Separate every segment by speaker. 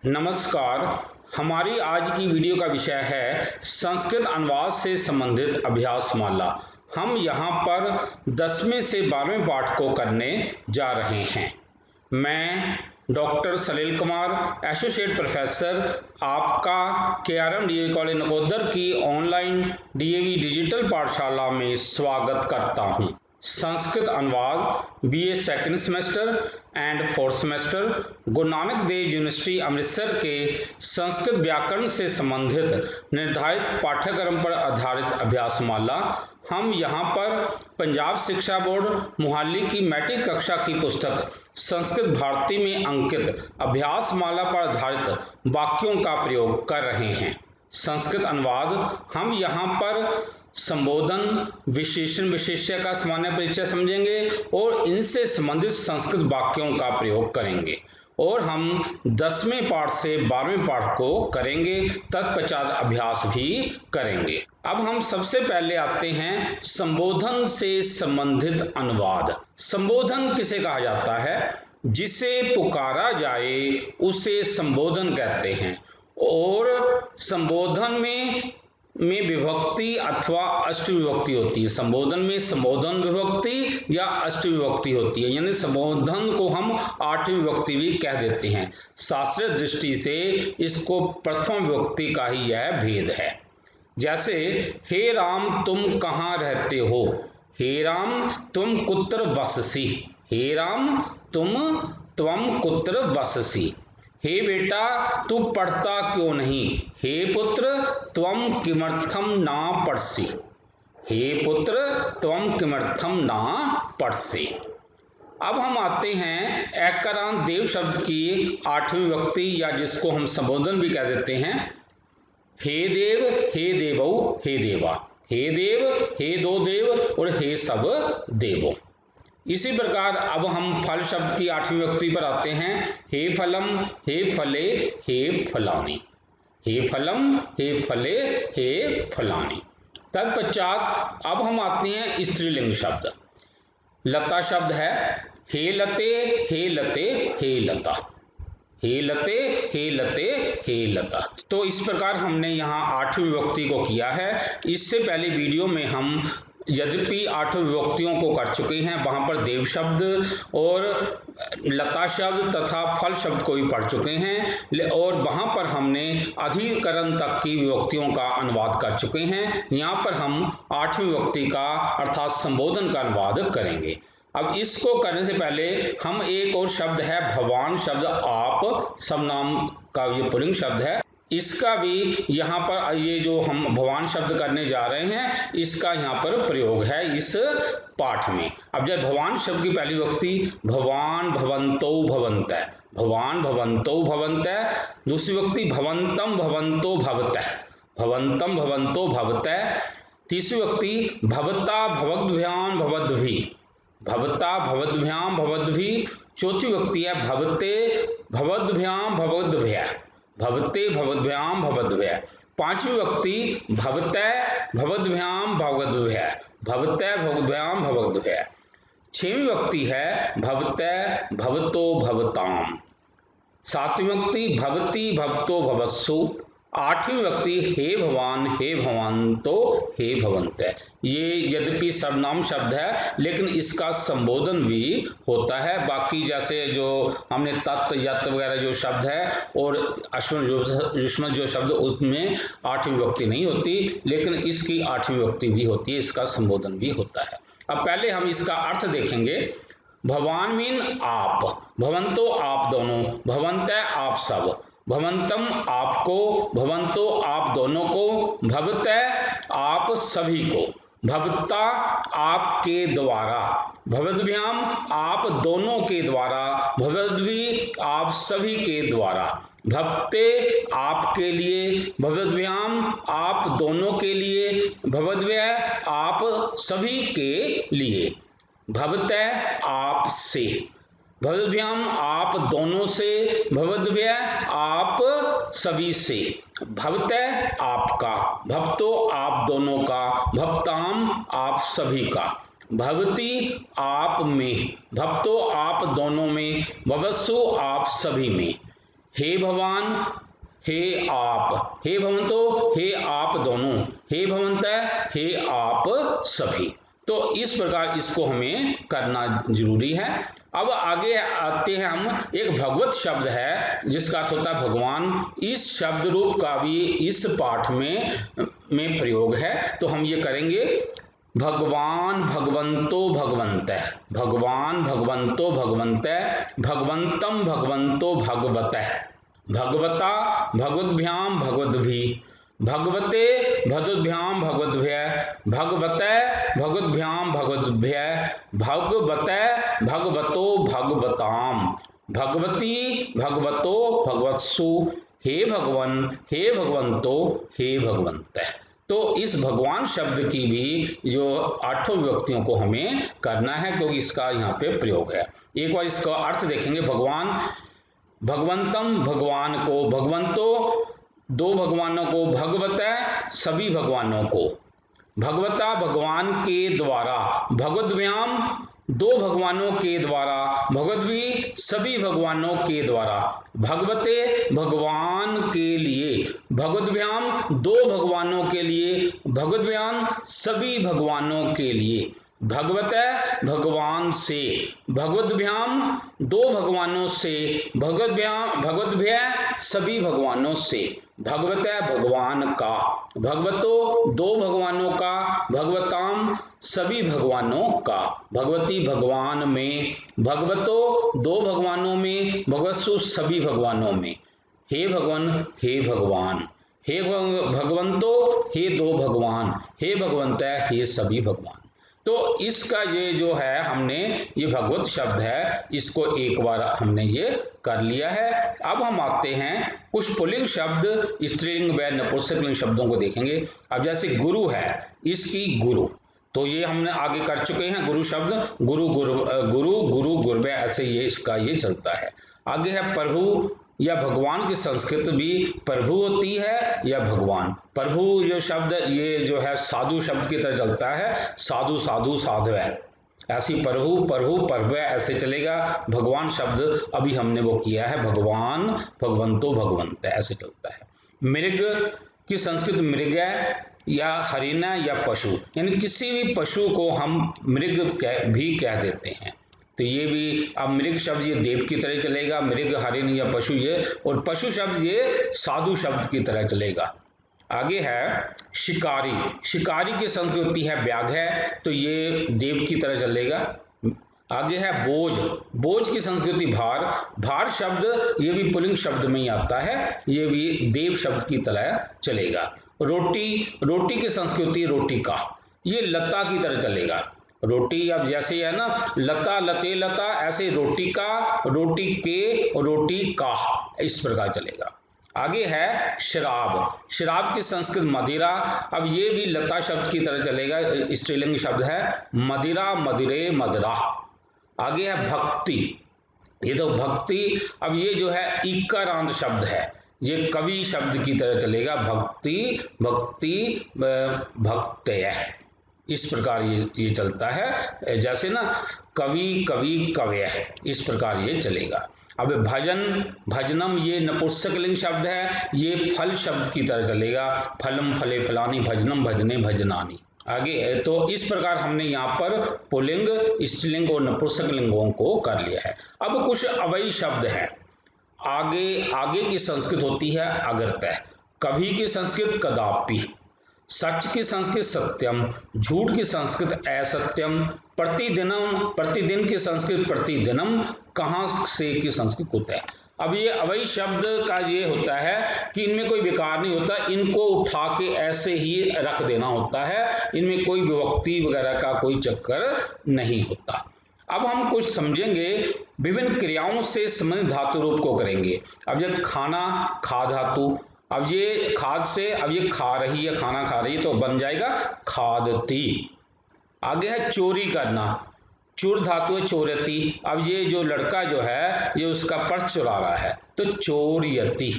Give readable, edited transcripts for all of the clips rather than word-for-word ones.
Speaker 1: नमस्कार। हमारी आज की वीडियो का विषय है संस्कृत अनुवाद से संबंधित अभ्यास माला। हम यहाँ पर 10वें से 12वें पाठ को करने जा रहे हैं। मैं डॉक्टर सलील कुमार, एसोसिएट प्रोफेसर, आपका KRM DAV कॉलेज नकोदर की ऑनलाइन DAV डिजिटल पाठशाला में स्वागत करता हूँ। संस्कृत अनुवाद BA second semester and 4th semester, Guru Nanak Dev university Amritsar के संस्कृत व्याकरण से संबंधित निर्धारित पाठ्यक्रम पर आधारित अभ्यास माला। हम यहाँ पर पंजाब शिक्षा बोर्ड मोहाली की मैट्रिक कक्षा की पुस्तक संस्कृत भारती में अंकित अभ्यास माला पर आधारित वाक्यों का प्रयोग कर रहे हैं। संस्कृत अनुवाद हम यहाँ पर संबोधन, विशेषण, विशेष्य का सामान्य परिचय समझेंगे और इनसे संबंधित संस्कृत वाक्यों का प्रयोग करेंगे और हम 10वें पाठ से 12वें पाठ को करेंगे, तत्पश्चात अभ्यास भी करेंगे। अब हम सबसे पहले आते हैं संबोधन से संबंधित अनुवाद। संबोधन किसे कहा जाता है? जिसे पुकारा जाए उसे संबोधन कहते हैं और संबोधन में विभक्ति अथवा अष्टमी विभक्ति होती है। संबोधन में संबोधन विभक्ति या अष्टमी विभक्ति होती है, यानी संबोधन को हम 8वीं विभक्ति भी कह देते हैं। शास्त्रीय दृष्टि से इसको प्रथम विभक्ति का ही यह भेद है। जैसे हे राम तुम कहाँ रहते हो, हे राम तुम कुत्र वससि, हे राम त्वम कुत्र वससि। हे बेटा तू पढ़ता क्यों नहीं, हे पुत्र त्वम किमर्थम ना पढ़सि, हे पुत्र त्वम किमर्थम ना पढ़सि। अब हम आते हैं ऐकारांत देव शब्द की 8वीं विभक्ति या जिसको हम संबोधन भी कह देते हैं। हे देव, हे देवौ, हे देवा, हे देव, हे दो देव और हे सब देवो। इसी प्रकार अब हम फल शब्द की 8वीं विभक्ति पर आते हैं। हे फलम, हे फले, हे फलानी, हे फलम, हे फले, हे फलानी। तत्पश्चात अब हम आते हैं स्त्रीलिंग शब्द। लता शब्द है हे लते, हे लते, हे लता, हे लते, हे लते, हे लता। तो इस प्रकार हमने यहाँ 8वीं विभक्ति को किया है। इससे पहले वीडियो में हम यद्यपि 8 विभक्तियों को कर चुके हैं, वहां पर देव शब्द और लता शब्द तथा फल शब्द को भी पढ़ चुके हैं और वहां पर हमने अधिकरण तक की विभक्तियों का अनुवाद कर चुके हैं। यहाँ पर हम 8वीं विभक्ति का अर्थात संबोधन का अनुवाद करेंगे। अब इसको करने से पहले हम एक और शब्द है भवान शब्द, आप सर्वनाम का ये पुल्लिंग शब्द है, इसका भी यहाँ पर ये जो हम भवान शब्द करने जा रहे हैं इसका यहाँ पर प्रयोग है इस पाठ में। अब जब भवान शब्द की पहली विभक्ति भवान भवंतो भवन्तः, भवान भवंतो भवन्तः। दूसरी विभक्ति भवंतम भवंतो भवतः, भवंतम भवंतो भवतः। तीसरी विभक्ति भवता भवद्भ्याम भवद्भिः, भवता भवद्भ्याम भवद्भिः। चौथी विभक्ति है भवते भवद्भ्याम भवद्भ्यः, भवते भवद्भ्याम भवद्भ्यः। पांचवी विभक्ति भवतः भवद्भ्याम भवद्भ्यः, भवतः भवद्भ्याम भवद्भ्यः। छठवीं विभक्ति है भवतः भवतो भवताम। सातवीं विभक्ति भवती भवतो भवत्सु। आठवीं विभक्ति हे भवान, हे भवन्तो, हे भवन्तः। ये यद्यपि सर्वनाम शब्द है लेकिन इसका संबोधन भी होता है। बाकी जैसे जो हमने तत्, यत् वगैरह जो शब्द है और अश्वम युष्मत् जो शब्द उसमें 8वीं विभक्ति नहीं होती, लेकिन इसकी 8वीं विभक्ति भी होती है, इसका संबोधन भी होता है। अब पहले हम इसका अर्थ देखेंगे। भवान मीन आप, भवंतो आप दोनों, भवन्तः आप सब, भवंतम आपको, भवंतो आप दोनों को, भवतः आप सभी को, भवता आपके द्वारा, भवद्भ्याम आप दोनों के द्वारा, भवद्भिः आप सभी के द्वारा, भवते आपके लिए, भवद्भ्याम आप दोनों के लिए, भवद्भ्यः आप सभी के लिए, भवतः आप से, भवद्भ्याम आप दोनों से, भवद्भ्यः आप सभी से, भवतः आपका, भवतो आप दोनों का, भवताम आप सभी का, भवती आप में, भवतो आप दोनों में, भवत्सु आप सभी में। हे भगवान, हे आप, हे भवंतो, हे आप दोनों, हे भवंतः, हे आप सभी। तो इस प्रकार इसको हमें करना जरूरी है। अब आगे आते हैं हम, एक भगवत शब्द है जिसका अर्थ होता है भगवान। इस शब्द रूप का भी इस पाठ में प्रयोग है, तो हम ये करेंगे भगवान भगवंतो भगवन्तः, भगवान भगवंतो भगवन्तः, भगवंतम भगवंतो भगवतः, भगवता भगवद्भ्याम भगवद्भिः, भगवते भगवद्भ्याम भगवद्भ्यः, भगवतः भगवद्भ्याम भगवद्भ्यः, भगवतः भगवतो भगवताम, भगवती भगवतो भगवत्सु, हे भगवन, हे भगवंतो, हे भगवन्तः। तो इस भगवान शब्द की भी जो 8 विभक्तियों को हमें करना है, क्योंकि इसका यहाँ पे प्रयोग है। एक बार इसका अर्थ देखेंगे। भगवान, भगवंतम भगवान को, भगवंतो 2 भगवानों को, भगवतः सभी भगवानों को, भगवता भगवान के द्वारा, भगवद्भ्याम 2 भगवानों के द्वारा, भगवद्भी सभी भगवानों के द्वारा, भगवते भगवान के लिए, भगवद्भ्याम 2 भगवानों के लिए, भगवद्भ्याम सभी भगवानों के लिए, भगवतः भगवान से, भगवद्भ्याम 2 भगवानों से, भगवद्भ्य सभी भगवानों से, भगवतः भगवान का, भगवतो 2 भगवानों का, भगवताम सभी भगवानों का, भगवती भगवान में, भगवतो 2 भगवानों में, भगवत्सु सभी भगवानों में, हे भगवन, हे भगवान, हे भगवंतो, हे 2 भगवान, हे भगवंतः, हे सभी भगवान। तो इसका ये जो है हमने ये भगवत शब्द है, इसको एक बार हमने ये कर लिया है। अब हम आते हैं कुछ पुल्लिंग शब्द, स्त्रीलिंग व नपुंसकलिंग शब्दों को देखेंगे। अब जैसे गुरु है, इसकी गुरु, तो ये हमने आगे कर चुके हैं। गुरु शब्द, गुरु गुरु गुरु गुरु गुरवे, ऐसे ये इसका ये चलता है। आगे है प्रभु या भगवान की संस्कृत भी प्रभु होती है या भगवान। प्रभु जो शब्द ये जो है साधु शब्द की तरह चलता है, साधु साधु साधव, ऐसी प्रभु प्रभु प्रभु ऐसे चलेगा। भगवान शब्द अभी हमने वो किया है, भगवान भगवंतो भगवंत ऐसे चलता है। मृग की संस्कृत मृग या हरिण या पशु, यानी किसी भी पशु को हम मृग भी कह देते हैं। तो ये भी अब मृग शब्द ये देव की तरह चलेगा, मृग हरिण या पशु ये, और पशु शब्द ये साधु शब्द की तरह चलेगा। आगे है शिकारी, शिकारी की संस्कृति है व्याघ्र, तो ये देव की तरह चलेगा। आगे है बोझ, बोझ की संस्कृति भार, भार शब्द ये भी पुल्लिंग शब्द में ही आता है, ये भी देव शब्द की तरह चलेगा। रोटी, रोटी की संस्कृति रोटिका, ये लता की तरह चलेगा। रोटी अब जैसे है ना लता लते लता, ऐसे रोटी का, रोटी के, रोटी का, इस प्रकार चलेगा। आगे है शराब, शराब की संस्कृत मदिरा, अब ये भी लता शब्द की तरह चलेगा, स्त्रीलिंग शब्द है, मदिरा मदिरे मदरा। आगे है भक्ति, ये तो भक्ति, अब ये जो है इकारांत शब्द है, ये कवि शब्द की तरह चलेगा, भक्ति भक्ति भक्तय, इस प्रकार ये चलता है। जैसे ना कवि कवि कव्य, इस प्रकार ये चलेगा। अब भजन, भजनम ये नपुंसकलिंग शब्द है, ये फल शब्द की तरह चलेगा, फलम फले फलानी, भजनम भजने भजनानी। आगे तो इस प्रकार हमने यहाँ पर पुल्लिंग, स्त्रीलिंग और नपुंसकलिंगों को कर लिया है। अब कुछ अवयवी शब्द हैं। आगे की संस्कृत होती है अगरतः, कभी की संस्कृत कदापि, सच की संस्कृत सत्यम, झूठ की संस्कृत असत्यम, प्रतिदिनम, प्रतिदिन की संस्कृत प्रतिदिनम, कहाँ से की संस्कृत कुतः। अब ये अवयवी शब्द का ये होता है कि इनमें कोई विकार नहीं होता, इनको उठा के ऐसे ही रख देना होता है, इनमें कोई विभक्ति वगैरह का कोई चक्कर नहीं होता। अब हम कुछ समझेंगे, विभिन्न क्रियाओं से संबंधित धातु रूप को करेंगे। अब ये खाना, खा धातु, अब ये खाद से, अब ये खा रही है, खाना खा रही है, तो बन जाएगा खादती। आगे है चोरी करना, चुर धातु है चोरयति, अब ये जो लड़का जो है ये उसका पर्स चुरा रहा है, तो चोरयति,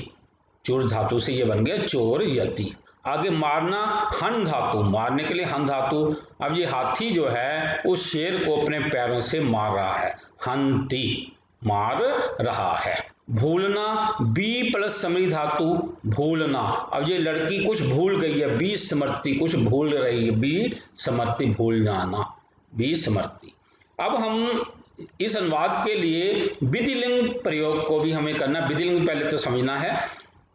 Speaker 1: चुर धातु से ये बन गया चोरयति। आगे मारना, हन धातु, मारने के लिए हन धातु, अब ये हाथी जो है उस शेर को अपने पैरों से मार रहा है, हंती, मार रहा है। भूलना, बी प्लस समरी धातु भूलना। अब ये लड़की कुछ भूल गई है, बी स्मृति कुछ भूल रही है, बी स्मृति भूल जाना, बी स्मृति। अब हम इस अनुवाद के लिए विधिलिंग प्रयोग को भी हमें करना। विधिलिंग पहले तो समझना है।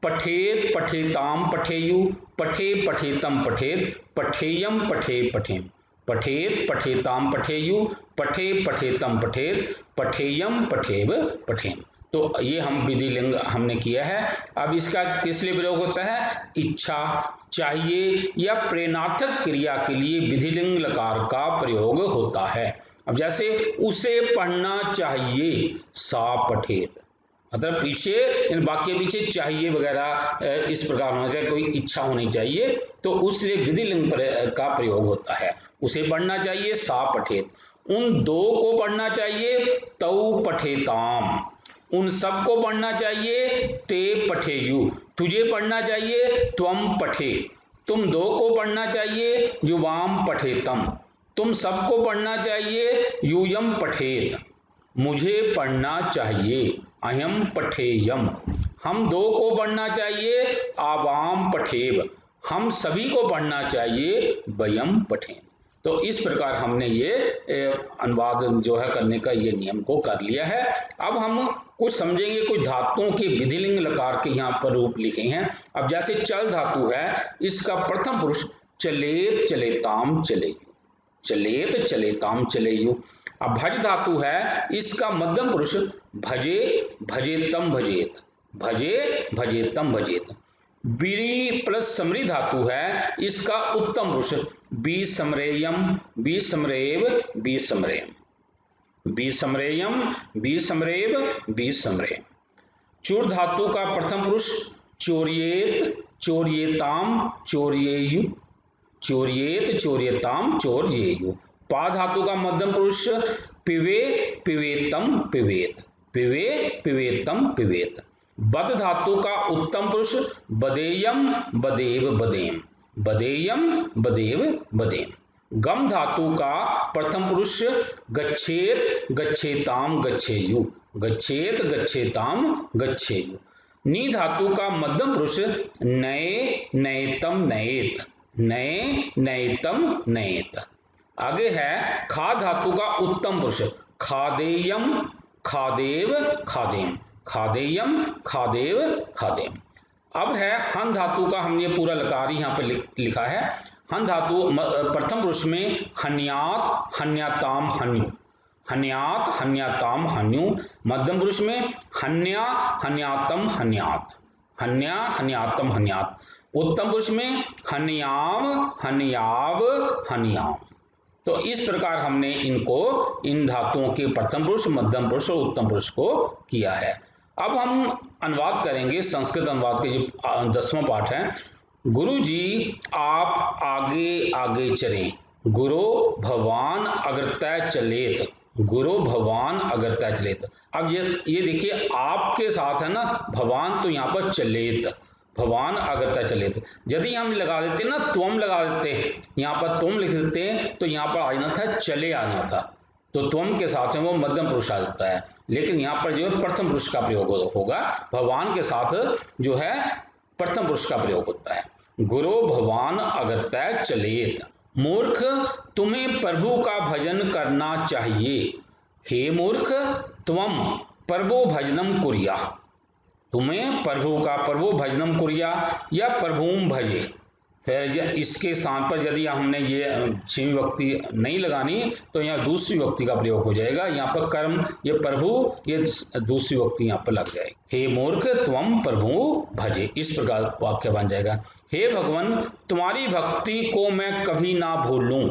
Speaker 1: पठेत पठेताम पठेयु, पठे पठेतम पठेत, पठेयम पठे पठेम, पठेत पठेताम पठेयु, पठे पठेतम पठेत, पठेयम पठेव पठेम। तो ये हम विधिलिंग हमने किया है। अब इसका किस लिए प्रयोग होता है? इच्छा, चाहिए या प्रेरणार्थक क्रिया के लिए विधिलिंग लकार का प्रयोग होता है। अब जैसे उसे पढ़ना चाहिए, सा पठेत, मतलब पीछे इन वाक्य पीछे चाहिए वगैरह इस प्रकार होना चाहिए, कोई इच्छा होनी चाहिए, तो उसलिए विधिलिंग का प्रयोग होता है। उसे पढ़ना चाहिए, सा पठेत। उन दो को पढ़ना चाहिए, तौ पठेताम। उन सबको पढ़ना चाहिए, ते पठेयु। तुझे पढ़ना चाहिए, त्वम पठे। तुम दो को पढ़ना चाहिए, युवाम पठेतम। तुम सबको पढ़ना चाहिए, यूयम पठेत। मुझे पढ़ना चाहिए, अयम पठेयम। हम दो को पढ़ना चाहिए, आवाम पठेव। हम सभी को पढ़ना चाहिए, वयम पठेम। तो इस प्रकार हमने ये अनुवाद जो है करने का ये नियम को कर लिया है। अब हम कुछ समझेंगे, कुछ धातुओं के विधिलिंग लकार के यहाँ पर रूप लिखे हैं। अब जैसे चल धातु है, इसका प्रथम पुरुष चलेत चलेताम चलेयु, चलेत चलेताम चलेयु। अब भज धातु है, इसका मध्यम पुरुष भजे भजेतम भजेत, भजे भजेतम भजेत। बीरी प्लस समरी धातु है, इसका उत्तम पुरुष बी समरेयम, बी समरेव, बी समरेम, बी समरेयम, बी समरेव, बी समरेम। चूर धातु का प्रथम पुरुष चोरियेत, चोरियेताम, चोरियेयु, चोरियेत, चोरियताम, चोरियेयु। पा धातु का मध्यम पुरुष पिवे, पिवेतम, पिवेत, पिवे, पिवेतम, पिवेत। बद धातु का उत्तम पुरुष बदेयम, बदेव, बदेम, बदेयम, बदेव, बदेम। गम धातु का प्रथम पुरुष गच्छेत, गच्छेताम, गच्छेयु, गच्छेत, गच्छेताम, गच्छेयु। नी धातु का मध्यम पुरुष नए, नएतम, नएत, नए, नएतम, नएत। आगे है खा धातु का उत्तम पुरुष खादेयम, खादेव, खादेम, खादेयम, खादेव, खादेम। अब है हन धातु का, हमने पूरा लकार यहाँ पर लिखा है। हन धातु प्रथम पुरुष में हन्यात, हन्याताम, हन्यु, हन्यात, हन्याताम, हन्यु। मध्यम पुरुष में हन्या, हन्यातम, हन्यात, हन्या, हन्यातम, हन्यात। उत्तम पुरुष में हन्याम, हन्याव, हन्याम। तो इस प्रकार हमने इनको, इन धातुओं के प्रथम पुरुष, मध्यम पुरुष और उत्तम पुरुष को किया है। अब हम अनुवाद करेंगे, संस्कृत अनुवाद के जो 10वां पाठ है। गुरु जी आप आगे आगे चलें, गुरु भगवान अग्रतः चलेत, गुरु भगवान अग्रतः चलेत। अब ये देखिए आपके साथ है ना भगवान, तो यहाँ पर चलेत, भगवान अग्रतः चलेत। यदि हम लगा देते ना, त्वम लगा देते, यहाँ पर तुम लिख देते, तो यहाँ पर आना था चले आना था, तो त्वम के साथ में वो मध्यम पुरुष आ जाता है। लेकिन यहाँ पर जो है प्रथम पुरुष का प्रयोग होगा, भगवान के साथ जो है प्रथम पुरुष का प्रयोग होता है। गुरु भगवान अग्रतः चलेत। मूर्ख तुम्हें प्रभु का भजन करना चाहिए, हे मूर्ख त्वम प्रभु भजनम कुर्या, तुम्हें प्रभु का, प्रभु भजनम कुर्या या प्रभुम भजे। फिर इसके स्थान पर यदि हमने ये 6वीं विभक्ति नहीं लगानी, तो यहाँ दूसरी विभक्ति का प्रयोग हो जाएगा। यहाँ पर कर्म, ये प्रभु, ये दूसरी विभक्ति यहाँ पर लग जाएगी। हे मूर्ख त्वम प्रभु भजे, इस प्रकार वाक्य बन जाएगा। हे भगवान तुम्हारी भक्ति को मैं कभी ना भूलूं,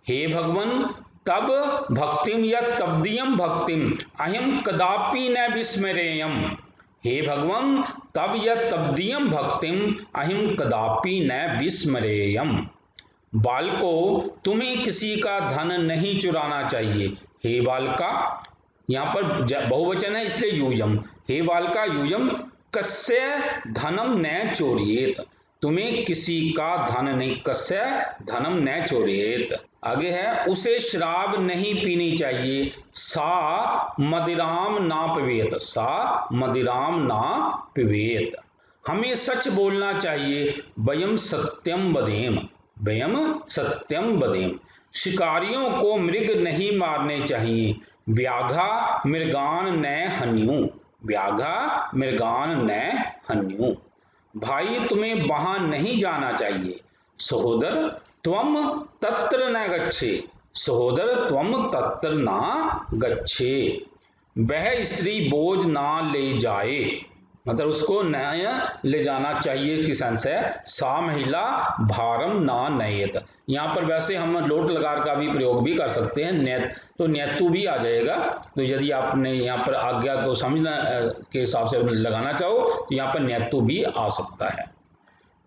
Speaker 1: हे भगवान तब भक्तिम या तब्दियम भक्तिम अहम कदापि न विस्मरेयम, हे भगवान तब या तब्दियम भक्तिम अहिम कदापि न विस्मरेयम। बालको तुम्हें किसी का धन नहीं चुराना चाहिए, हे बालका, यहाँ पर बहुवचन है इसलिए यूयम, हे बालका यूयम कस्य धनम न चोरियेत, तुम्हें किसी का धन नहीं, कस्य धनम न चोरियेत। आगे है उसे शराब नहीं पीनी चाहिए, सा मदिराम ना पिबेत, सा मदिराम ना पिबेत। हमें सच बोलना चाहिए, वयम सत्यम वदेम, वयम सत्यम वदेम। शिकारियों को मृग नहीं मारने चाहिए, व्याघा मृगान न हन्यु, व्याघा मृगान न हन्यु। भाई तुम्हें वहां नहीं जाना चाहिए, सहोदर त्वम तत्र न गच्छे, सहोदर त्वम तत्र ना गच्छे। वह स्त्री बोझ ना ले जाए, मतलब उसको न ले जाना चाहिए किस अंश है, सा महिला भारम ना नयेत। यहाँ पर वैसे हम लोट लकार का भी प्रयोग भी कर सकते हैं, नेत तो नेतु भी आ जाएगा। तो यदि आपने यहाँ पर आज्ञा को समझना के हिसाब से लगाना चाहो तो यहाँ पर नेतु भी आ सकता है।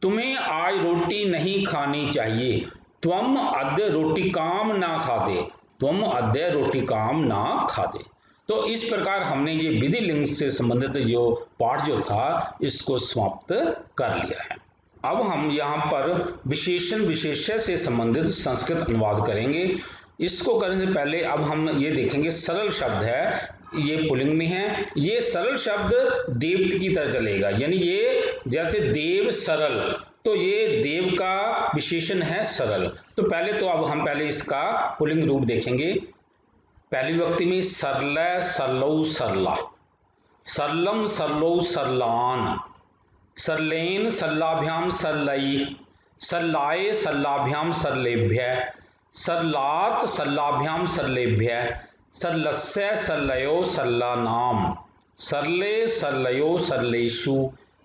Speaker 1: तुम्हें आज रोटी नहीं खानी चाहिए, त्वम अद्य रोटिकाम ना खादे, त्वम अद्य रोटिकाम ना खादे। तो इस प्रकार हमने ये विधि लिंग से संबंधित जो पाठ जो था इसको समाप्त कर लिया है। अब हम यहाँ पर विशेषण विशेष्य से संबंधित संस्कृत अनुवाद करेंगे। इसको करने से पहले अब हम ये देखेंगे, सरल शब्द है, ये पुल्लिंग में है, ये सरल शब्द देव की तरह चलेगा, यानी ये जैसे देव सरल, तो ये देव का विशेषण है सरल। तो पहले तो अब हम पहले इसका पुल्लिंग रूप देखेंगे। पहली विभक्ति में सरल सरलौ सरला, सरलम सरलौ सरलान, सरलेन सरलाभ्याम सरलई, सरलाए सरलाभ्याम सरलेभ्य, सरलात सरलाभ्याम सरलेभ्य, सरलस्य सरलयो सरलानाम, सरले सरलयो सरलेषु,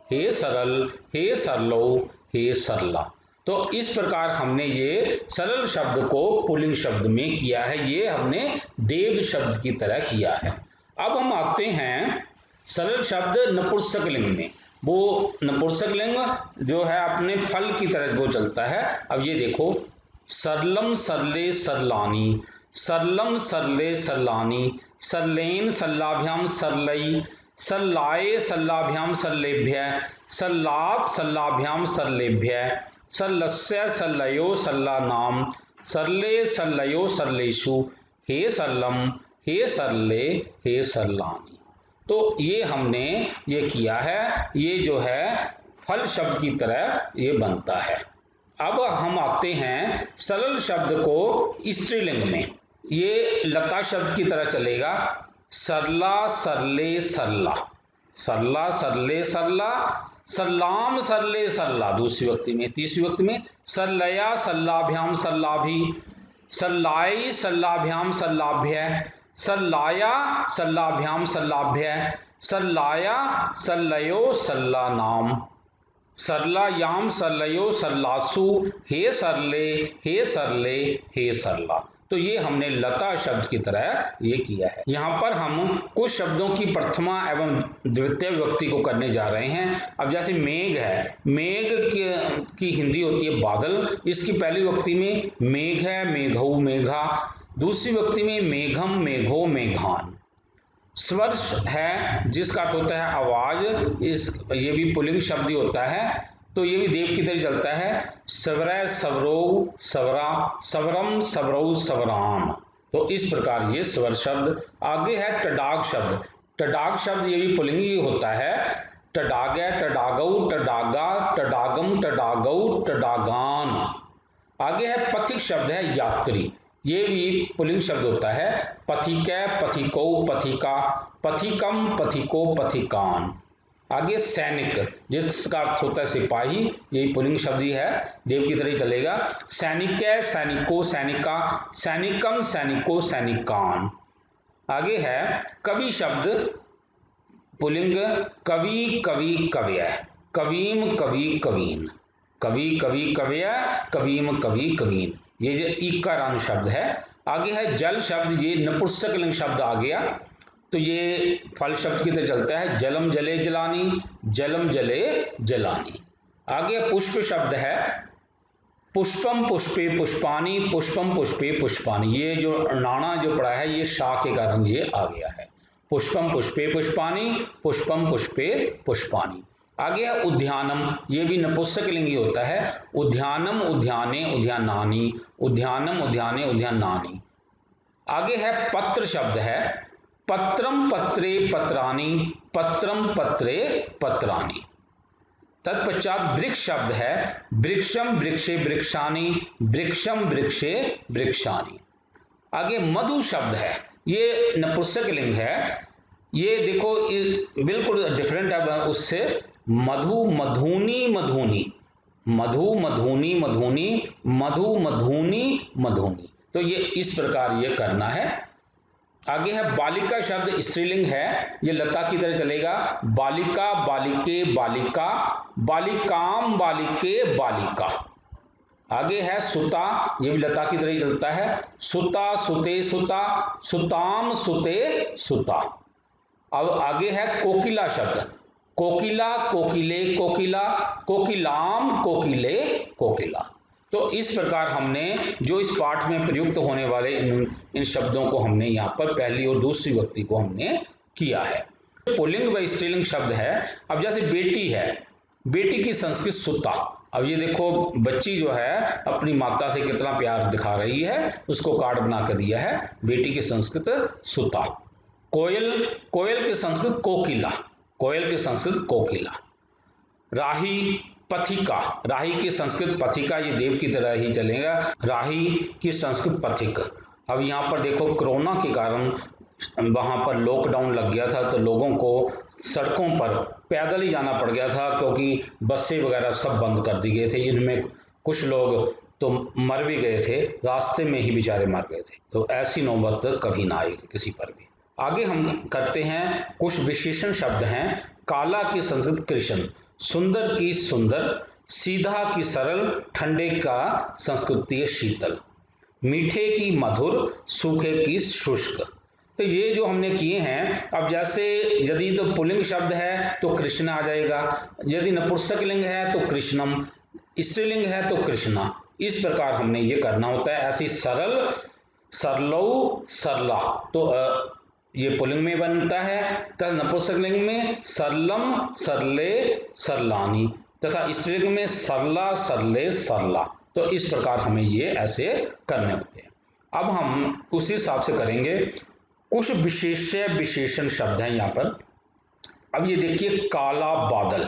Speaker 1: हे सरल हे सरलो हे सरला। तो इस प्रकार हमने ये सरल शब्द को पुल्लिंग शब्द में किया है, ये हमने देव शब्द की तरह किया है। अब हम आते हैं सरल शब्द नपुंसक लिंग में। वो नपुंसक लिंग जो है अपने फल की तरह वो चलता है। अब ये देखो, सरलम सरले सरलानी, सरलम सरले सरलानी, सरलेन सरलाभ्याम सरलई, सरलाए सरलाभ्याम सरलेभ्य, सरलात सरलाभ्याम सरलेभ्य, सरलस्य सरलयो सरलानाम, सरले सरलयो सरलेषु, हे सरलम हे सरले हे सरलानी। तो ये हमने ये किया है, ये जो है फल शब्द की तरह ये बनता है। अब हम आते हैं सरल शब्द को स्त्रीलिंग में, ये लता शब्द की तरह चलेगा, सरला सरले सरला, सरला सरले सरला, सरलाम सरले सरला दूसरी विभक्ति में। तीसरी विभक्ति में सरलया सरलाभ्याम सरलाभी, सरलाई सरलाभ्याम सरलाभ्य, सरलाया सरलाभ्याम सरलाभ्य, सरलाया सरलयो सरलानाम, सरलायाम सरलयो सरलासु, हे सरले हे सरले हे सरला। तो ये हमने लता शब्द की तरह ये किया है। यहाँ पर हम कुछ शब्दों की प्रथमा एवं द्वितीय विभक्ति को करने जा रहे हैं। अब जैसे मेघ है, मेघ की हिंदी होती है बादल, इसकी पहली विभक्ति में मेघ है, मेघौ मेघा, दूसरी विभक्ति में मेघम मेघो मेघान। स्वर है जिसका अर्थ होता है आवाज, ये भी पुल्लिंग शब्द ही होता है, तो ये भी देव की तरह चलता है, सवरै सवरो सवरा, सवरम सवरौ सवरान। तो इस प्रकार ये स्वर शब्द। आगे है टडाग शब्द, टडाग शब्द ये भी पुल्लिंग ही होता है, टडाग टडागौ टडागा टडागम टडागौ टडागान। आगे है पथिक शब्द है यात्री, ये भी पुल्लिंग शब्द होता है, पथिक पथिको पथिका, पथिकम पथिको पथिकान। आगे सैनिक जिसका अर्थ होता है सिपाही, यही पुल्लिंग शब्द ही है, देव की तरह ही चलेगा, सैनिक सैनिको सैनिका, सैनिकम सैनिको सैनिकान। आगे है कवि शब्द पुल्लिंग, कवि कवि कवय, कवीम कवि कवीन, कवि कवि कवय, कवीम कवि कवीन, ये जो ईकारान शब्द है। आगे है जल शब्द, ये नपुंसक लिंग शब्द आ गया, तो ये फल शब्द की तरह चलता है, जलम जले जलानी, जलम जले जलानी। आगे पुष्प शब्द है, पुष्पम पुष्पे पुष्पानी, पुष्पम पुष्पे पुष्पानी, ये जो नाना जो पड़ा है ये शाह के कारण ये आ गया है, पुष्पम पुष्पे पुष्पानी, पुष्पम पुष्पे पुष्पानी। आगे है उद्यानम, ये भी नपुंसकलिंग ही होता है। उद्यानम, उद्याने, उद्यानानि, उद्यानम, उद्याने, उद्यानानि। आगे है पत्र शब्द है, पत्रम, पत्रे, पत्राणि, पत्रम, पत्रे, पत्राणि। तत्पश्चात वृक्ष शब्द है, वृक्षम, वृक्षे, वृक्षाणि, वृक्षम, वृक्षे, वृक्षाणि। आगे मधु शब्द है, ये नपुंसकलिंग है। ये देखो बिल्कुल डिफरेंट है उससे। मधु, मधुनी, मधुनी, मधु, मधुनी, मधुनी, मधु, मधुनी, मधुनी। तो ये इस प्रकार ये करना है। आगे है बालिका शब्द, स्त्रीलिंग है, ये लता की तरह चलेगा। बालिका, बालिके, बालिका, बालिकाम, बालिके, बालिका। आगे है सुता, ये भी लता की तरह ही चलता है। सुता, सुते, सुता, सुताम, सुते, सुता। अब आगे है कोकिला शब्द, कोकिला, कोकिले, कोकिला, कोकिलाम, कोकिले, कोकिला। तो इस प्रकार हमने जो इस पाठ में प्रयुक्त होने वाले इन शब्दों को हमने यहाँ पर पहली और दूसरी विभक्ति को हमने किया है। पुल्लिंग व स्त्रीलिंग शब्द है। अब जैसे बेटी है, बेटी की संस्कृत सुता। अब ये देखो बच्ची जो है अपनी माता से कितना प्यार दिखा रही है, उसको कार्ड बना कर दिया है। बेटी की संस्कृत सुता। कोयल, कोयल की संस्कृत कोकिला, कोयल की संस्कृत कोकिला। राही, पथिका, राही की संस्कृत पथिका, ये देव की तरह ही चलेगा। राही की संस्कृत पथिक। अब यहाँ पर देखो कोरोना के कारण वहां पर लॉकडाउन लग गया था, तो लोगों को सड़कों पर पैदल ही जाना पड़ गया था, क्योंकि बसें वगैरह सब बंद कर दी गए थे। इनमें कुछ लोग तो मर भी गए थे, रास्ते में ही बेचारे मर गए थे। तो ऐसी नौबत कभी ना आए किसी पर भी। आगे हम करते हैं कुछ विशेषण शब्द हैं। काला की संस्कृत कृष्ण, सुंदर की सुंदर, सीधा की सरल, ठंडे का संस्कृत शीतल, मीठे की मधुर, सूखे की शुष्क। तो ये जो हमने किए हैं। अब जैसे यदि तो पुल्लिंग शब्द है तो कृष्ण आ जाएगा, यदि नपुंसकलिंग है तो कृष्णम, स्त्रीलिंग है तो कृष्णा। इस प्रकार हमने ये करना होता है। ऐसी सरल, सरलौ, सरला, तो ये पुल्लिंग में बनता है, तथा नपुंसकलिंग में सरलम, सरले, सरलानी, तथा स्त्रीलिंग में सरला, सरले, सरला। तो इस प्रकार हमें ये ऐसे करने होते हैं। अब हम उसी हिसाब से करेंगे। कुछ विशेष्य विशेषण शब्द हैं यहाँ पर। अब ये देखिए काला बादल।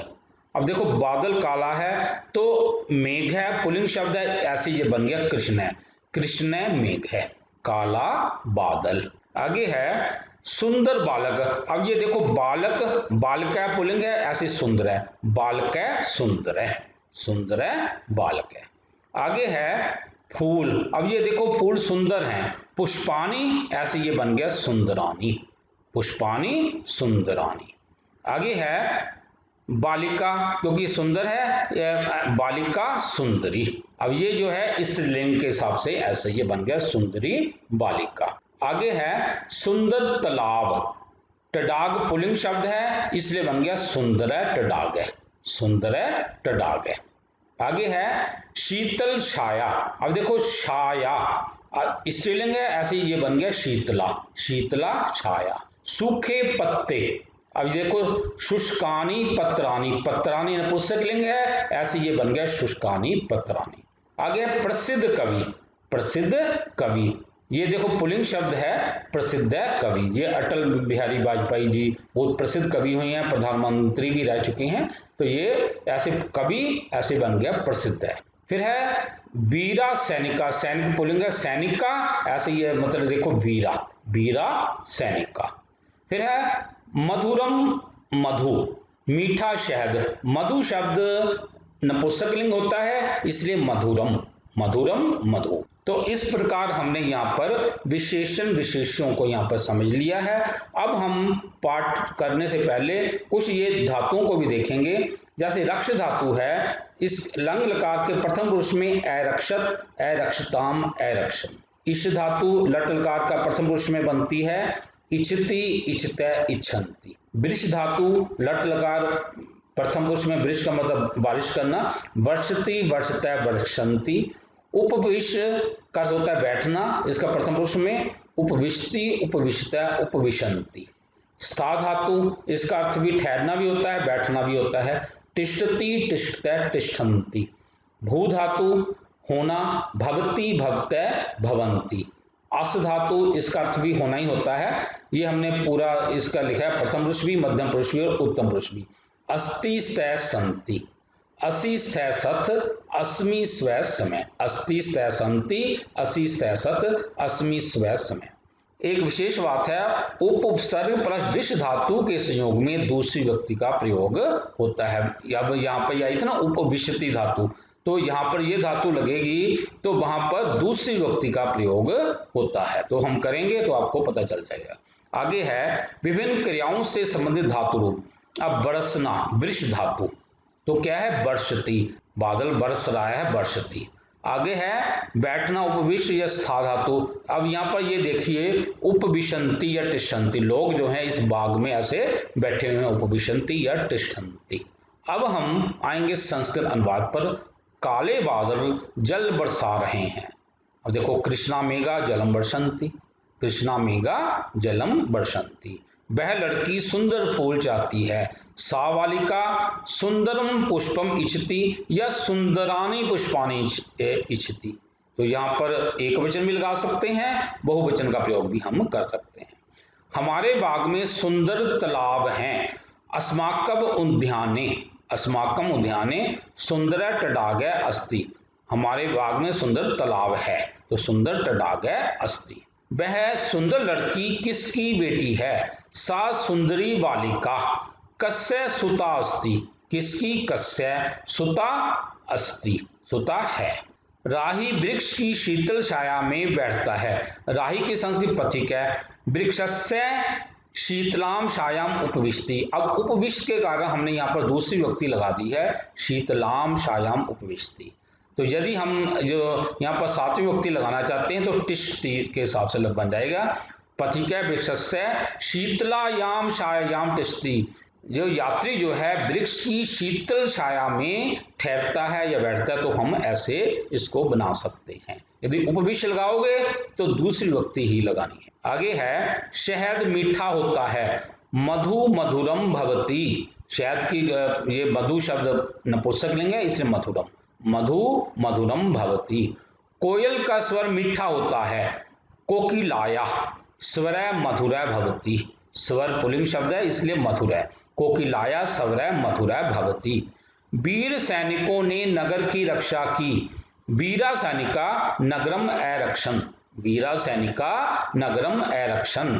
Speaker 1: अब देखो बादल काला है तो मेघ है, पुल्लिंग शब्द है, ऐसे ये बन गया कृष्ण है, कृष्ण मेघ है, काला बादल। आगे है सुंदर बालक। अब ये देखो बालक, बालक है पुल्लिंग है, ऐसे सुंदर है, बालक है, सुंदर है, सुंदर है, बालक है। आगे है फूल। अब ये देखो फूल सुंदर हैं, पुष्पानी, ऐसे ये बन गया सुंदरानी, पुष्पानी, सुंदरानी। आगे है बालिका, क्योंकि सुंदर है, बालिका, सुंदरी। अब ये जो है इस लिंग के हिसाब से ऐसे ये बन गया सुंदरी, बालिका। आगे है सुंदर तालाब, टडाग पुल्लिंग शब्द है, इसलिए बन गया सुंदर टडाग है, सुंदर टडाग है। आगे है शीतल छाया। अब देखो छाया स्त्रीलिंग है, ऐसे ये बन गया शीतला, शीतला छाया। सूखे पत्ते। अब देखो शुष्कानी पत्रानी, पत्रानी नपुंसकलिंग है, ऐसे ये बन गया शुष्कानी पत्रानी। आगे प्रसिद्ध कवि, प्रसिद्ध कवि, ये देखो पुल्लिंग शब्द है, प्रसिद्ध कवि। ये अटल बिहारी वाजपेयी जी बहुत प्रसिद्ध कवि हुए हैं, प्रधानमंत्री भी रह चुके हैं। तो ये ऐसे कवि ऐसे बन गया प्रसिद्ध है। फिर है वीरा सैनिका, सैनिक पुल्लिंग है, सैनिका, ऐसे ये मतलब देखो वीरा, वीरा सैनिका। फिर है मधुरम मधु, मीठा शहद। मधु शब्द नपुंसकलिंग होता है, इसलिए मधुरम, मधुरम मधु। तो इस प्रकार हमने यहाँ पर विशेषण विशेष्यों को यहाँ पर समझ लिया है। अब हम पाठ करने से पहले कुछ ये धातुओं को भी देखेंगे। जैसे रक्ष धातु है, इस लंग लकार के प्रथम पुरुष में अरक्षत, अरक्षताम, अरक्षम। इश धातु लट लकार का प्रथम पुरुष में बनती है, इच्छति, इच्छत, इच्छन्ति। वृष धातु लट लकार प्रथम पुरुष में, वृष का मतलब बारिश करना, वर्षति, वर्षत, वर्षन्ति। उपविश का अर्थ होता है बैठना, इसका प्रथम पुरुष में उपविशति, उपविशता, उपविशन्ति। स्था धातु, इसका अर्थ भी ठहरना भी होता है, बैठना भी होता है, तिष्ठति तिष्ठतै तिष्ठन्ति। भू धातु होना, भवति भवतै भवन्ति। अस धातु इसका अर्थ भी होना ही होता है, ये हमने पूरा इसका लिखा है, प्रथम पुरुष भी, मध्यम पुरुष भी और उत्तम पुरुष भी। अस्ति सै सन्ति, असि सै सथ, अस्मि स्वै समय। अस्ति सै सन्ति, असि सै सथ, अस्मि स्वै समय। एक विशेष बात है, उपसर्ग प्लस विश धातु के संयोग में दूसरी व्यक्ति का प्रयोग होता है। अब यहाँ पर आई थी ना उपविशति धातु, तो यहाँ पर ये धातु लगेगी तो वहां पर दूसरी व्यक्ति का प्रयोग होता है। तो हम करेंगे तो आपको पता चल जाएगा। आगे है विभिन्न क्रियाओं से संबंधित धातु रूप। अब बरसना, वृष धातु, तो क्या है, वर्षति, बादल बरस रहा है, वर्षति। आगे है बैठना, उपविश या स्था धातु। अब यहाँ पर ये देखिए उपविशंति या तिष्ठन्ति, लोग जो हैं इस बाग में ऐसे बैठे हुए हैं, उपविशंति या तिष्ठन्ति। अब हम आएंगे संस्कृत अनुवाद पर। काले बादल जल बरसा रहे हैं। अब देखो, कृष्णा मेघा जलम बरसंती, कृष्णा मेघा जलम बरसंती। वह लड़की सुंदर फूल चाहती है। सा बालिका सुंदरम पुष्पम इच्छति या सुंदरानी पुष्पानी इच्छति। तो यहाँ पर एक वचन भी लगा सकते हैं, बहुवचन का प्रयोग भी हम कर सकते हैं। हमारे बाग में सुंदर तालाब हैं। अस्माकं उद्याने, अस्माकं उद्याने सुंदर तडाग अस्ति। हमारे बाग में सुंदर तालाब है, तो सुंदर तडाग अस्ति। वह सुंदर लड़की किसकी बेटी है? सा सुंदरी बालिका कस्य सुता अस्ति। किसकी? कस्य सुता अस्ति, सुता है। राही वृक्ष की शीतल छाया में बैठता है। राही की संस्कृत प्रतीक है। वृक्षस्य शीतलाम छायाम उपविशति। अब उपविष्ट के कारण हमने यहाँ पर दूसरी व्यक्ति लगा दी है, शीतलाम छायाम उपविशति। तो यदि हम जो यहाँ पर सातवीं व्यक्ति लगाना चाहते हैं तो तिष्ठति के हिसाब से बन जाएगा। प्रतीक है वृक्षस्य शीतलायाम छायायाम तिष्ठति। जो यात्री जो है वृक्ष की शीतल छाया में ठहरता है या बैठता है, तो हम ऐसे इसको बना सकते हैं। यदि उपविष्ट लगाओगे तो दूसरी व्यक्ति ही लगानी है। आगे है शहद मीठा होता है। मधु मधुरम भवति। शहद की ये मधु शब्द नपुंसक लिंग है, इसलिए मधुरम, मधु मधुरम भवति। कोयल का स्वर मीठा होता है। कोकिलाया स्वर मधुर भवति। स्वर पुल्लिंग शब्द है इसलिए मधुर है। कोकिलाया स्वर मधुर भवति। वीर सैनिकों ने नगर की रक्षा की। वीरा सैनिका नगरम अरक्षन्। वीरा सैनिका नगरम अरक्षन्।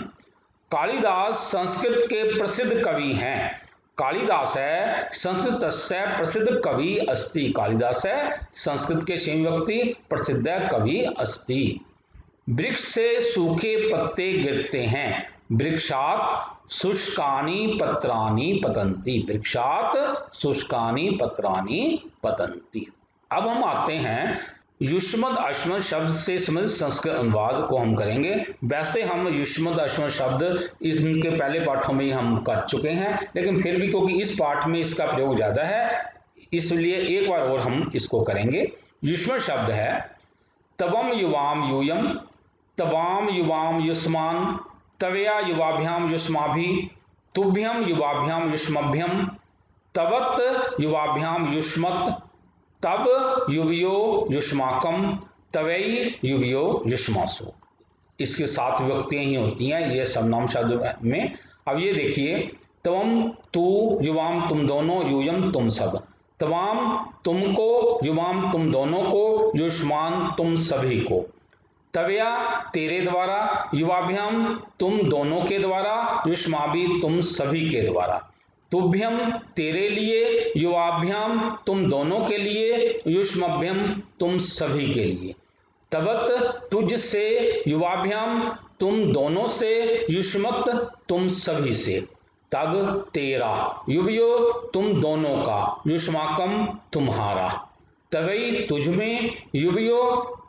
Speaker 1: कालिदास संस्कृत के प्रसिद्ध कवि हैं। कालिदास है संस्कृत से प्रसिद्ध कवि अस्ति। कालिदास है संस्कृत के शिव व्यक्ति प्रसिद्ध कवि अस्ति। वृक्ष से सूखे पत्ते गिरते हैं। वृक्षात शुष्कानि पत्राणि पतन्ति। वृक्षात शुष्कानि पत्राणि पतन्ति। अब हम आते हैं युष्मद् अश्मद् शब्द से संबंधित संस्कृत अनुवाद को हम करेंगे। वैसे हम युष्मद् अश्मद् शब्द इनके पहले पाठों में हम कर चुके हैं, लेकिन फिर भी क्योंकि इस पाठ में इसका प्रयोग ज्यादा है इसलिए एक बार और हम इसको करेंगे। युष्मद् शब्द है तवम युवाम यूयम, तवाम युवाम युष्मान, तवया युवाभ्याम युष्माभि, तुभ्यम युवाभ्याम युष्मभ्यम, तवत युवाभ्याम युष्मत्, तब युवयो युष्माकम, तवई युवयो युष्मासु। इसके 7 व्यक्तियां ही होती हैं ये सर्वनाम शब्द में। अब ये देखिए तवम तू, युवाम तुम दोनों, यूयम तुम सब। तवाम तुमको, युवाम तुम दोनों को, युष्मान तुम सभी को। तवया तेरे द्वारा, युवाभ्याम तुम दोनों के द्वारा, युष्माभि तुम सभी के द्वारा। तुभ्यम तेरे लिए, युवाभ्याम तुम दोनों के लिए, युष्मभ्यम तुम सभी के लिए। तवत तुझ से, युवाभ्याम तुम दोनों से, युष्मत तुम सभी से। तब तेरा, युवयो तुम दोनों का, युष्माकम तुम्हारा। तवई तुझ में, युवयो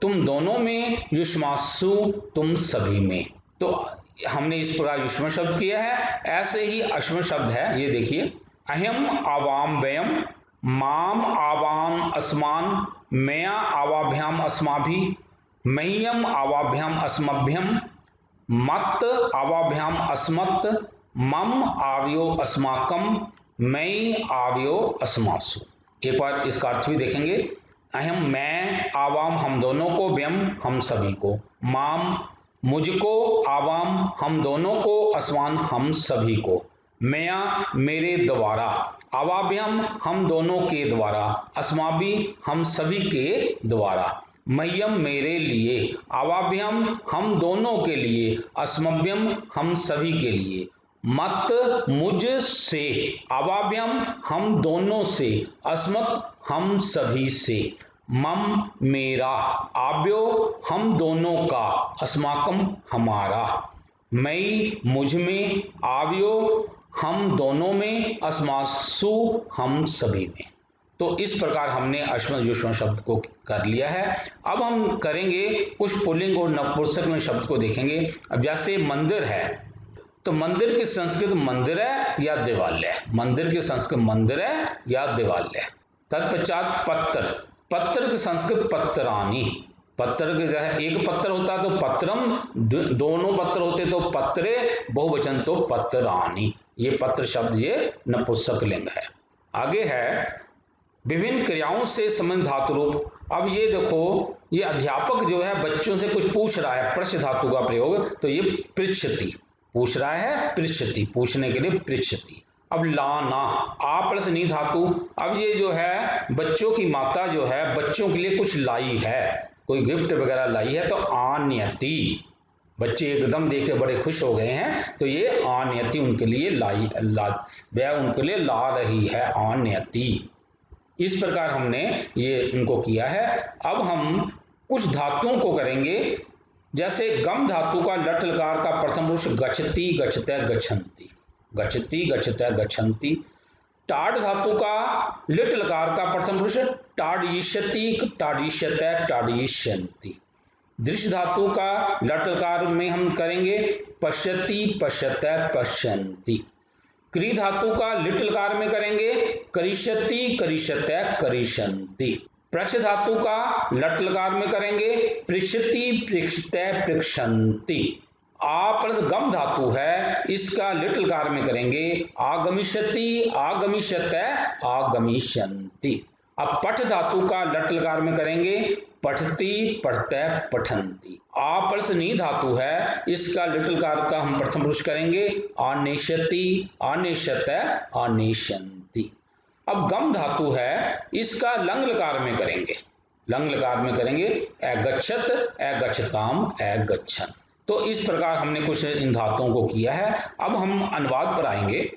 Speaker 1: तुम दोनों में, युष्मासु तुम सभी में। तो हमने इस प्रकार युष्म शब्द किया है। ऐसे ही अश्म शब्द है, ये देखिए अहम आवाम व्ययम, माम आवाम अस्मान, मया आवाभ्याम अस्माभि, मह्यम आवाभ्याम अस्मभ्यम, मत आवाभ्याम अस्मत्, मम आवयो अस्माकम, मयि आव्यो अस्मासु। एक बार इसका अर्थ भी देखेंगे। अहम मैं, आवाम हम दोनों को, व्यम हम सभी को, माम मुझको, आवाम हम दोनों को, अस्मान हम सभी को, मया मेरे द्वारा, आवाभ्यम हम दोनों के द्वारा, अस्माभि हम सभी के द्वारा, मह्यम मेरे लिए, आवाभ्यम हम दोनों के लिए, अस्मभ्यम हम सभी के लिए, मत मुझसे, आवाभ्यम हम दोनों से, अस्मत् हम सभी से, मम मेरा, आव्यो हम दोनों का, अस्माकम हमारा, मई मुझ में, आव्यो हम दोनों में, अस्मासु हम सभी में। तो इस प्रकार हमने अश्म युष्म शब्द को कर लिया है। अब हम करेंगे कुछ पुल्लिंग और नपुंसक शब्द को देखेंगे। अब जैसे मंदिर है, तो मंदिर की संस्कृत मंदिर है या देवालय है, मंदिर की संस्कृत मंदिर है या देवालय है। तत्पश्चात पत्र, पत्र की संस्कृत पत्रानी, पत्र के एक पत्र होता तो पत्रम, दोनों पत्र होते तो पत्रे, बहुवचन तो पत्रानी। ये पत्र शब्द ये नपुंसक लिंग है। आगे है विभिन्न क्रियाओं से संबंधित धातु रूप। अब ये देखो, ये अध्यापक जो है बच्चों से कुछ पूछ रहा है, पृच्छ धातु का प्रयोग, तो ये पृच्छति पूछ रहा है, पृच्छति पूछने के लिए पृच्छति। अब लाना, आ प्लस नी धातु। अब ये जो है बच्चों की माता जो है बच्चों के लिए कुछ लाई है, कोई गिफ्ट वगैरह लाई है, तो आन्यति, बच्चे एकदम देख के बड़े खुश हो गए हैं, तो ये आन्यति उनके लिए लाई, वह उनके लिए ला रही है, आन्यति। इस प्रकार हमने ये इनको किया है। अब हम कुछ धातुओं को करेंगे। जैसे गम धातु का लट लकार का प्रथम पुरुष गच्छति, गच्छते, गच्छन्ति, गच्छति, गच्छते, गच्छन्ति। टाढ़ धातु का लिट लकार का प्रथम पुरुष टाढ़यिष्यति, टाढ़यिष्यते, टाढ़यिष्यन्ति। दृश्य धातु का लट लकार में हम करेंगे पश्यति, पश्यते, पश्यन्ति। क्री धातु का लिट लकार में करेंगे करिष्यति, करिष्यते, करिष्यन्ति। प्रक्ष धातु का लट लकार में करेंगे पृच्छति, पृच्छते, पृच्छन्ति। आ प्लस गम धातु है, इसका लिट लकार में करेंगे आगमिष्यति, आगमिष्यते, आगमिष्यन्ति। अब पठ धातु का लट लकार में करेंगे पठति, पठते, पठन्ति। आ प्लस नी धातु है, इसका लिट लकार का हम प्रथम पुरुष करेंगे आनेष्यति, आनेष्यते, आनेष्यन्ति। अब गम धातु है, इसका लंग लकार में करेंगे, लंग लकार में करेंगे अगच्छत, अगच्छताम, अगच्छन्। तो इस प्रकार हमने कुछ इन धातुओं को किया है। अब हम अनुवाद पर आएंगे।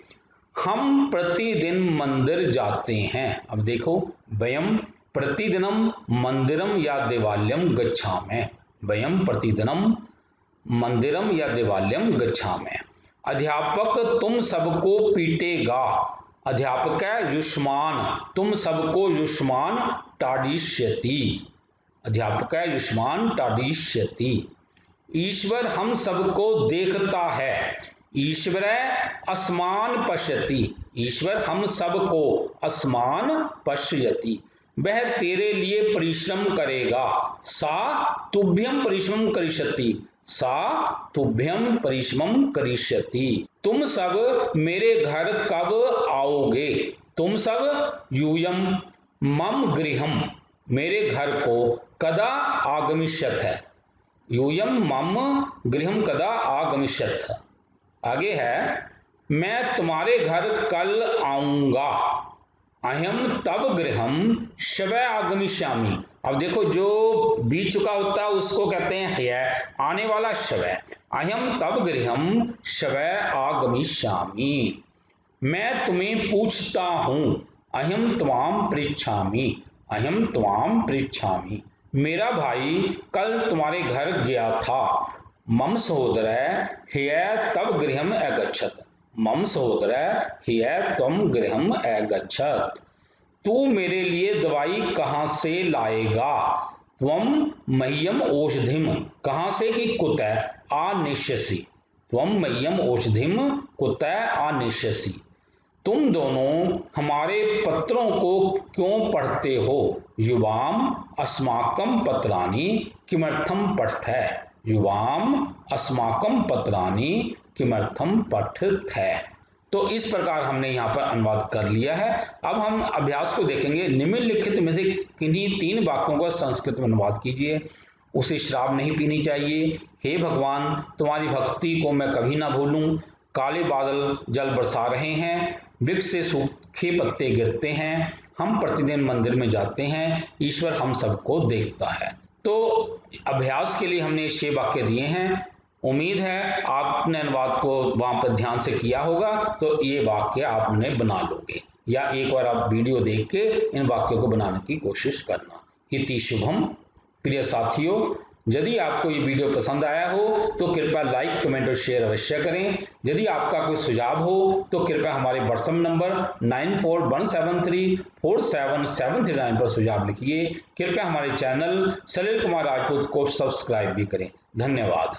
Speaker 1: हम प्रतिदिन मंदिर जाते हैं। अब देखो, वयम प्रतिदिनम मंदिरम या देवालयम गच्छामः, वयम प्रतिदिनम मंदिरम या देवालयम गच्छामः। अध्यापक तुम सबको पीटेगा, अध्यापक युष्मान, तुम सबको युष्मान टाढ़यिष्यति, अध्यापक युष्मान टाढ़यिष्यति। ईश्वर हम सबको देखता है, ईश्वर अस्मान पश्यति, ईश्वर हम सबको अस्मान पश्यति। वह तेरे लिए परिश्रम करेगा, सा तुभ्यम परिश्रम करिष्यति, सा तुभ्यम परिश्रम करिष्यति। तुम सब मेरे घर कब आओगे, तुम सब यूयम मम गृहम, मेरे घर को कदा आगमिष्यथ है, यूयम मम गृहम कदा आगमिष्यथ। आगे है मैं तुम्हारे घर कल आऊंगा, अहम तब गृहम शवै आगमिष्यामि। अब देखो, जो बीत चुका होता है उसको कहते हैं है, आने वाला शवै। अहम तब गृहम शवै आगमिष्यामि, मैं तुम्हें पूछता हूं, अहम त्वाम पृच्छामि, अहम त्वाम पृच्छामि। मेरा भाई कल तुम्हारे घर गया था, मम सहोदर ह्यः तब गृहम अगच्छत्, मम सहोदर ह्यः त्वम गृहम अगच्छत्। तू मेरे लिए दवाई कहां से लाएगा, त्वम मह्यम औषधिम, कहां से कि कुतः आनेष्यसि, त्वम मह्यम औषधिम कुतः आनेष्यसि। तुम दोनों हमारे पत्रों को क्यों पढ़ते हो, युवाम अस्माकम पत्राणि किमर्थम पठथः, युवाम अस्माकम पत्राणि किमर्थम पठथः। तो इस प्रकार हमने यहाँ पर अनुवाद कर लिया है। अब हम अभ्यास को देखेंगे। निम्नलिखित में से किन्हीं 3 वाक्यों का संस्कृत में अनुवाद कीजिए। उसे शराब नहीं पीनी चाहिए, हे भगवान तुम्हारी भक्ति को मैं कभी ना भूलूं, काले बादल जल बरसा रहे हैं, वृक्ष से सूखे पत्ते गिरते हैं, हम प्रतिदिन मंदिर में जाते हैं, ईश्वर हम सबको देखता है। तो अभ्यास के लिए हमने 6 वाक्य दिए हैं। उम्मीद है आपने अनुवाद को वहां पर ध्यान से किया होगा, तो ये वाक्य आप उन्हें बना लोगे, या एक बार आप वीडियो देख के इन वाक्यों को बनाने की कोशिश करना। इति शुभम। प्रिय साथियों, यदि आपको ये वीडियो पसंद आया हो तो कृपया लाइक, कमेंट और शेयर अवश्य करें। यदि आपका कोई सुझाव हो तो कृपया हमारे व्हाट्सएप नंबर 9417347739 पर सुझाव लिखिए। कृपया हमारे चैनल सलिल कुमार राजपूत को सब्सक्राइब भी करें। धन्यवाद।